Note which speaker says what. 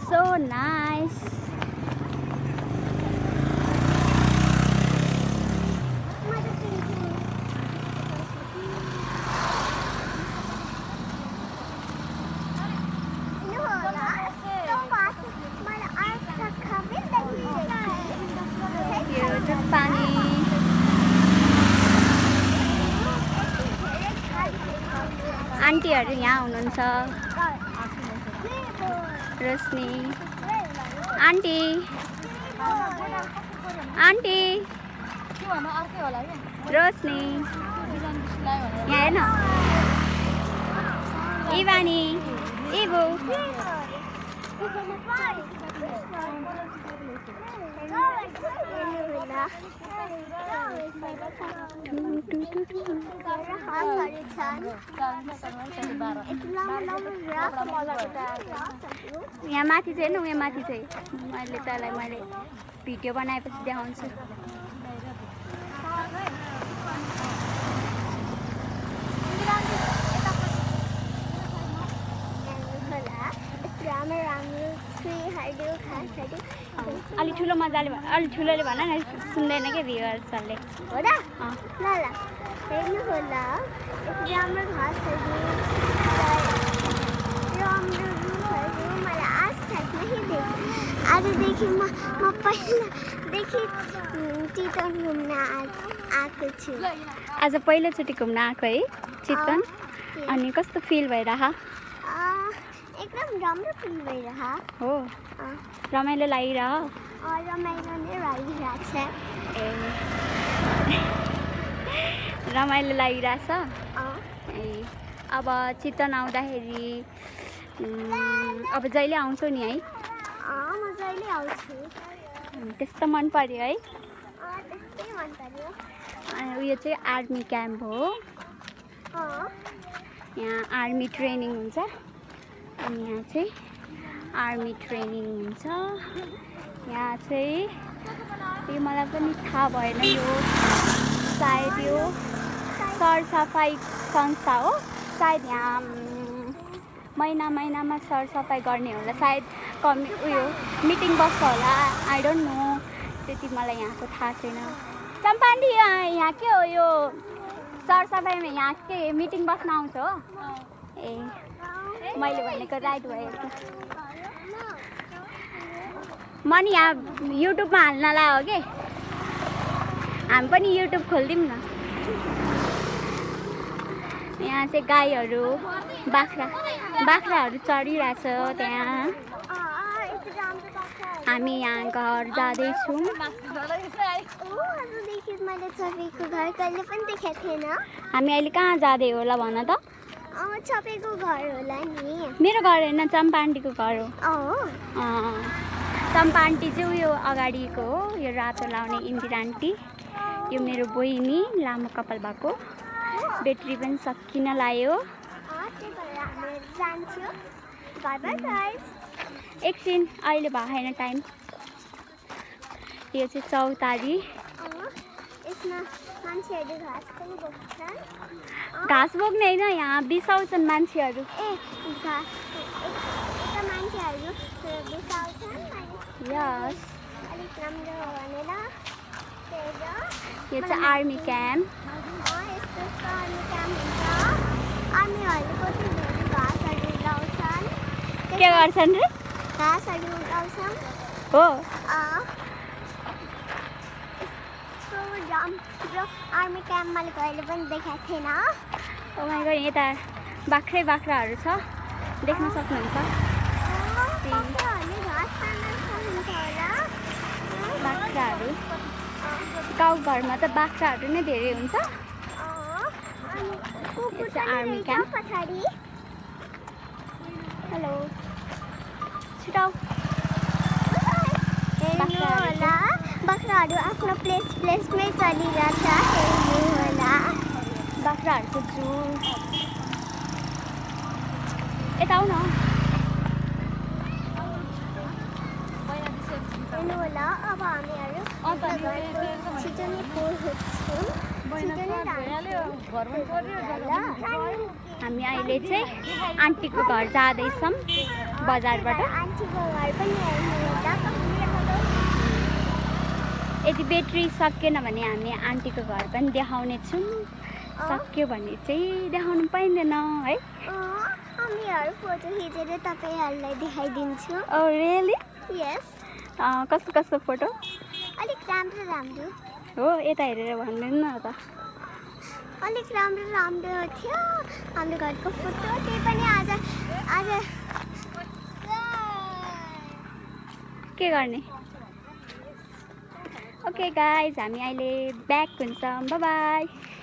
Speaker 1: so nice. यो चाहिँ पानी आन्टीहरू यहाँ हुनुहुन्छ रोशनी आन्टी आन्टी रोशनी यहाँ हेर्न इवानी इबु यहाँ माथि चाहिँ हेर्नु यहाँ माथि चाहिँ मैले तँलाई मैले भिडियो बनाएपछि देखाउँछु अलि ठुलो मजाले अलि ठुलोले भन न सुन्दैन क्या भ्युअर्सहरूले
Speaker 2: हो र ल ल हेर्नु होला राम्रो घाँसहरू राम्रो रुखहरू मलाई आजदेखि आजदेखि म पहिलादेखि चितवन घुम्न आएको छु
Speaker 1: आज पहिलोचोटि घुम्न आएको है चितवन अनि कस्तो फिल भइरह
Speaker 2: एकदम राम्रो फिल भइरह
Speaker 1: हो रमाइलो लागिरह
Speaker 2: रमाइलो नै लागिरहेको छ
Speaker 1: रमाइलो लागिरहेछ ए अब चितवन आउँदाखेरि अब जहिले आउँछौ नि है
Speaker 2: म जहिले आउँछु
Speaker 1: त्यस्तो मन पर्यो है
Speaker 2: त्यस्तै मन पर्यो
Speaker 1: अनि उयो चाहिँ आर्मी क्याम्प हो यहाँ आर्मी ट्रेनिङ हुन्छ अनि यहाँ चाहिँ आर्मी ट्रेनिङ हुन्छ यहाँ चाहिँ यो मलाई पनि थाहा भएन यो सायद यो सरसफाइ संस्था हो सायद यहाँ महिनामा सरसफाइ गर्ने होला सायद उयो मिटिङ बस्छ होला आई डोन्ट नो त्यति मलाई यहाँको थाहा छैन चम्पाण्डी यहाँ के हो यो सरसफाइमा यहाँ के मिटिङ बस्न आउँछ हो ए मैले भनेको राइट भयो म नि यहाँ युट्युबमा हाल्नलाई हो कि हामी पनि युट्युब खोलिदिउँ न यहाँ चाहिँ गाईहरू बाख्राहरू चरिरहेछ त्यहाँ हामी यहाँ घर जाँदैछौँ हामी अहिले कहाँ जाँदै होला भन त
Speaker 2: छपेको घर होला नि
Speaker 1: मेरो घर होइन चम्पा आन्टीको घर हो चम्पा आन्टी चाहिँ उयो अगाडिको हो यो रातो लाउने इन्दिरा आन्टी यो मेरो बहिनी लामो कपाल भएको ब्याट्री पनि सकिन लाग्यो एकछिन अहिले भएको छैन टाइम यो चाहिँ चौतारी घाँस बोक्ने होइन यहाँ बिसाउँछन् मान्छेहरू यस यो चाहिँ आर्मी क्याम्प के गर्छन् रे हो
Speaker 2: आर्मी क्याम्प मैले कहिले पनि देखाएको थिएन
Speaker 1: ओमाइको यता बाख्राहरू छ देख्न सक्नुहुन्छ बाख्राहरू गाउँघरमा त बाख्राहरू नै धेरै हुन्छ यो चाहिँ आर्मी क्याम्प हेलो छिटाउ
Speaker 2: बाख्राहरू आफ्नो प्लेसमै चलिरहेछ हेर्नु होला
Speaker 1: बाख्राहरूको झुल यता आऊ न
Speaker 2: हेर्नु होला अब हामीहरू छिटो नै पुग्छौँ
Speaker 1: हामी अहिले चाहिँ आन्टीको घर जाँदैछौँ बजारबाट।
Speaker 2: आन्टीको घर पनि हेर्नु
Speaker 1: यदि ब्याट्री सकिएन भने हामी आन्टीको घर पनि देखाउने छौँ। सक्यो भने चाहिँ देखाउनु पाइँदैन है।
Speaker 2: हामीहरू फोटो खिचेर तपाईँहरूलाई देखाइदिन्छु।
Speaker 1: Oh really?
Speaker 2: यस।
Speaker 1: कस्तो कस्तो फोटो?
Speaker 2: अलिक राम्रो राम्रो
Speaker 1: हो, यता हेरेर भन्दैन न त।
Speaker 2: अलिक राम्रो राम्रो थियो हाम्रो घरको फोटो। त्यही पनि आज
Speaker 1: के गर्ने? ओके गाइज, हामी अहिले ब्याक हुन्छौँ। By by.